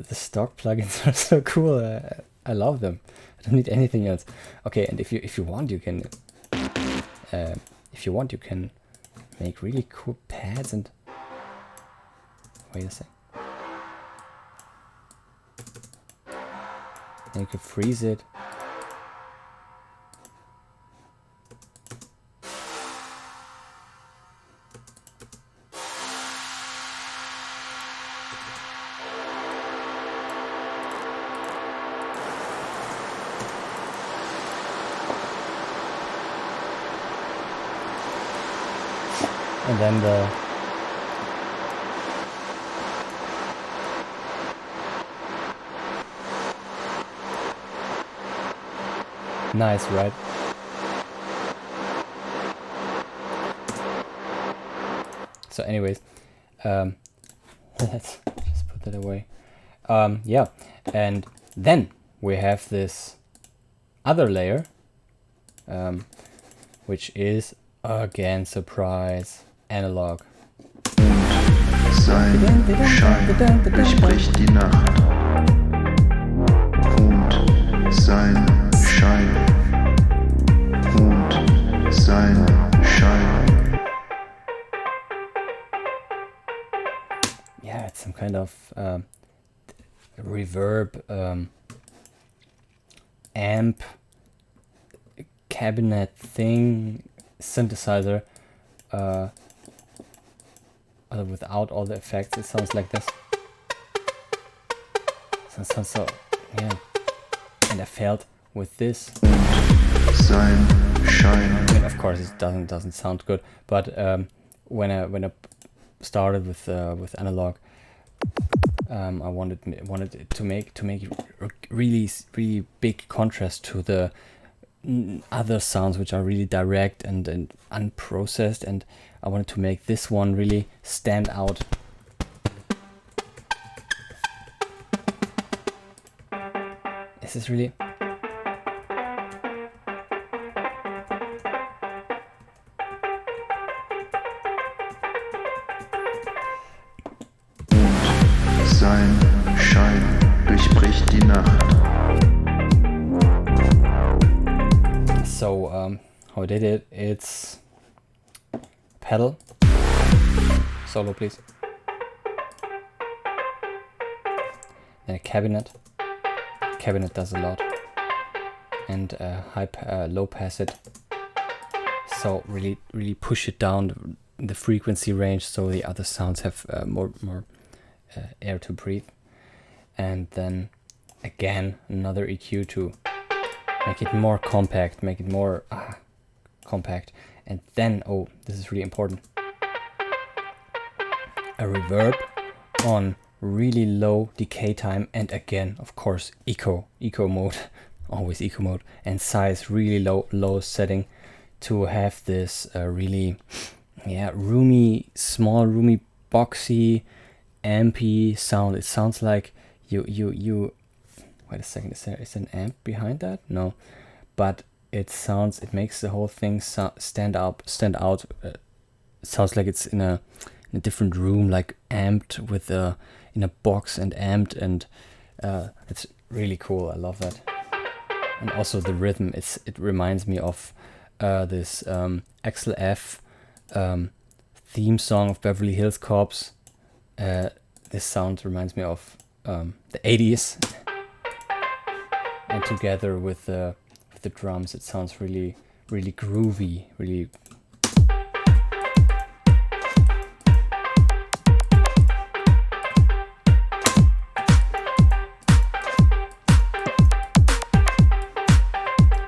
the stock plugins are so cool. I love them. I don't need anything else. Okay, and if you want, you can make really cool pads and wait a sec. And you can freeze it. And then the nice, right? So anyways, let's just put that away. Yeah, and then we have this other layer, which is again, surprise, analog. Sein Schein durchbricht die Nacht. Und sein Schein. Und sein Schein. Yeah, it's some kind of reverb, amp, cabinet thing, synthesizer, without all the effects. It sounds like this. Sounds so, yeah. And I felt with this. Sein Schein. I mean, of course, it doesn't sound good. But when I started with analog, I wanted it to make really big contrast to the other sounds which are really direct and unprocessed, and I wanted to make this one really stand out. This is really sein Schein durchbricht die Nacht. so how I did it, it's pedal, solo please, then a cabinet does a lot, and low pass it, so really push it down the frequency range so the other sounds have more air to breathe, and then again another EQ to make it more compact, and then, oh, this is really important, a reverb on really low decay time, and again, of course, eco mode, always eco mode, and size really low setting to have this really, yeah, roomy, small, roomy, boxy, ampy sound. It sounds like you wait a second, is an amp behind that? No, but it makes the whole thing stand out. It sounds like it's in a different room, like amped with in a box and amped, and it's really cool. I love that. And also the rhythm, it reminds me of this Axel F theme song of Beverly Hills Cops. This sound reminds me of the 80s, and together with the drums, it sounds really groovy, really.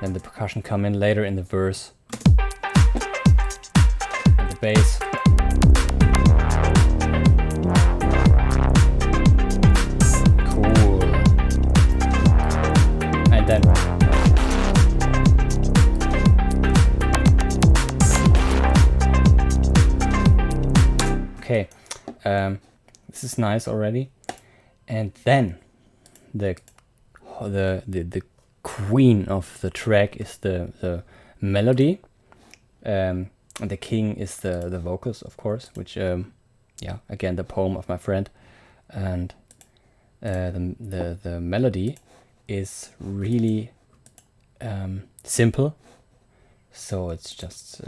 Then the percussion come in later in the verse, and the bass. Cool. And then okay, this is nice already, and then the queen of the track is the melody, and the king is the vocals, of course, which yeah, again, the poem of my friend, and the melody is really simple. So it's just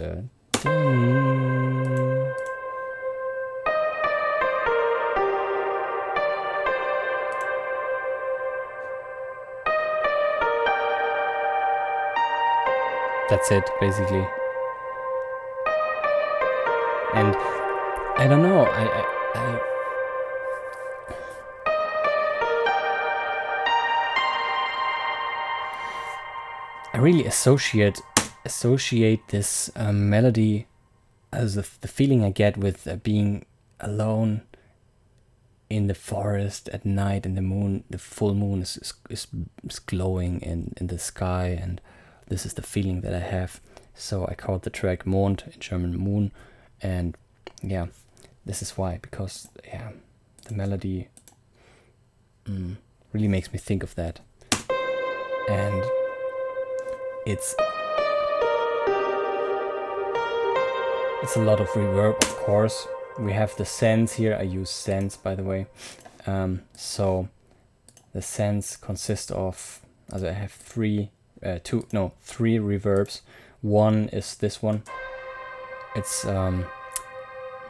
that's it, basically. And I don't know, I really associate this melody as the feeling I get with being alone in the forest at night, and the full moon is glowing in the sky, and this is the feeling that I have. So I called the track Mond, in German moon, and yeah, this is why, because yeah, the melody really makes me think of that. And it's a lot of reverb, of course. We have the sends here. I use sends, by the way. So the sends consist of, I have three reverbs. One is this one. It's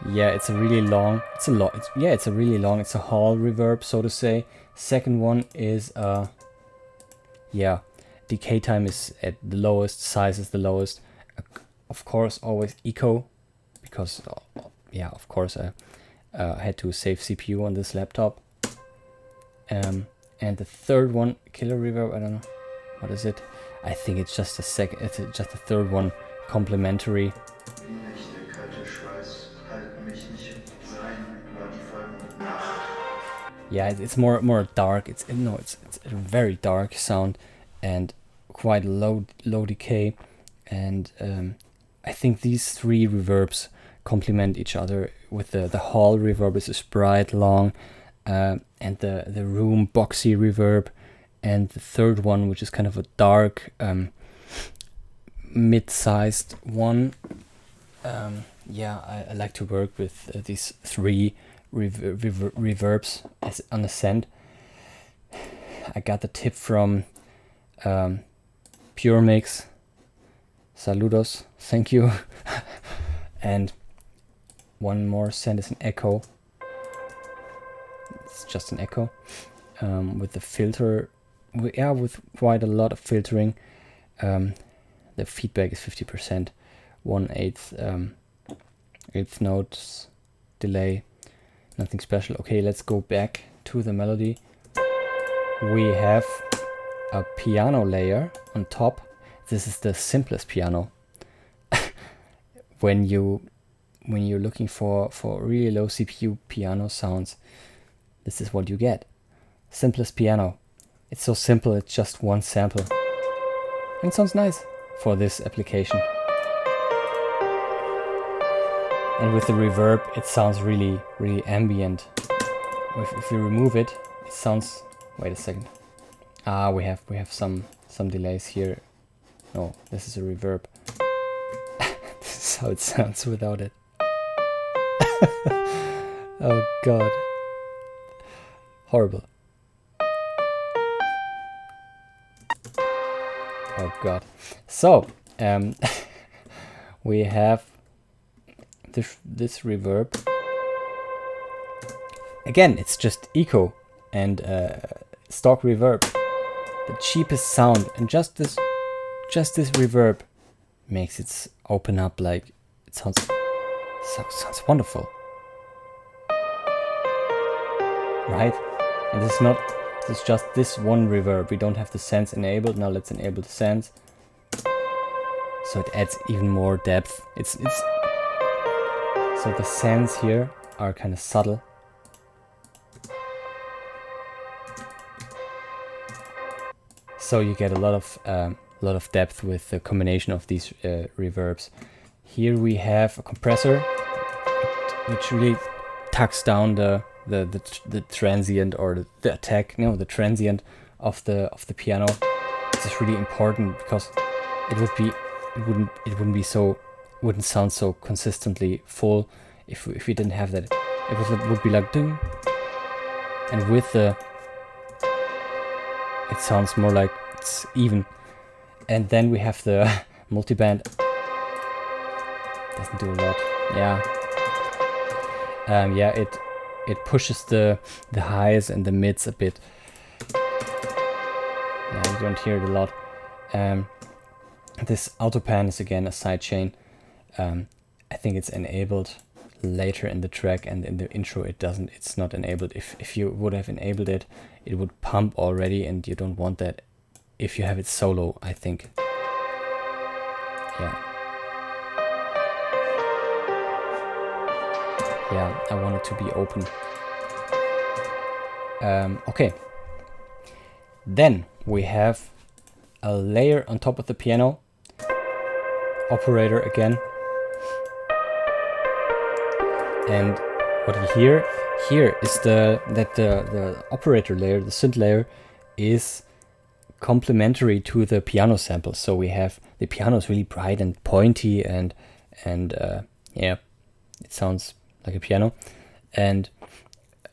it's a really long. It's a really long. It's a hall reverb, so to say. Second one is decay time is at the lowest, size is the lowest. Of course, always echo, because of course I had to save CPU on this laptop. And the third one, killer reverb, I don't know, what is it? I think it's just it's just the third one, complementary. Yeah, it's more dark. It's a very dark sound and quite low decay. And I think these three reverbs complement each other. With the hall reverb is bright, long, and the room boxy reverb, and the third one, which is kind of a dark, mid-sized one. I like to work with these three reverbs as on the send. I got the tip from Pure Mix. Saludos, thank you. And one more send is an echo. It's just an echo with the filter. With quite a lot of filtering. The feedback is 50%, 1/8 eighth notes delay, nothing special. Okay, let's go back to the melody. We have a piano layer on top. This is the simplest piano. when you're looking for really low CPU piano sounds, this is what you get. Simplest piano. It's so simple, it's just one sample. And it sounds nice for this application. And with the reverb, it sounds really, really ambient. If you remove it, it sounds. Wait a second. We have some delays here. No, this is a reverb. This is how it sounds without it. Oh god. Horrible. Oh god. So, we have this reverb. Again, it's just echo and stock reverb. The cheapest sound, and just this reverb makes it open up like it sounds wonderful. Right? And it's just this one reverb. We don't have the sends enabled. Now let's enable the sends. So it adds even more depth. So the sends here are kind of subtle. So you get a lot of depth with the combination of these reverbs. Here we have a compressor, which really tucks down the transient or the attack. No, the transient of the piano. This is really important because it wouldn't sound so consistently full if we didn't have that. It would be like ding. And with the it sounds more like it's even. And then we have the multiband. Doesn't do a lot. Yeah. Yeah, it pushes the highs and the mids a bit. Yeah, you don't hear it a lot. This auto pan is again a sidechain. I think it's enabled later in the track, and in the intro it's not enabled. If you would have enabled it, it would pump already, and you don't want that if you have it solo, I think. Yeah, I want it to be open. Okay. Then we have a layer on top of the piano. Operator again. And what you hear here is that the operator layer, the synth layer, is complementary to the piano sample. So we have the piano is really bright and pointy, and yeah, it sounds like a piano. And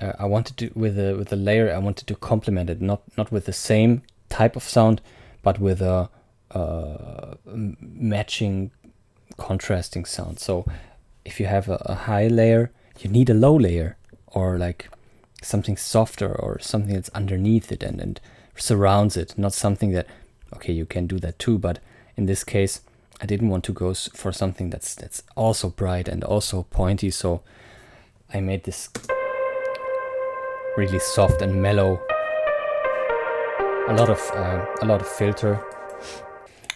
I wanted to with the layer, I wanted to complement it, not with the same type of sound, but with a matching, contrasting sound. So if you have a high layer, you need a low layer, or like something softer, or something that's underneath it and surrounds it, not something that, okay, you can do that too, but in this case I didn't want to go for something that's also bright and also pointy, so I made this really soft and mellow, a lot of filter,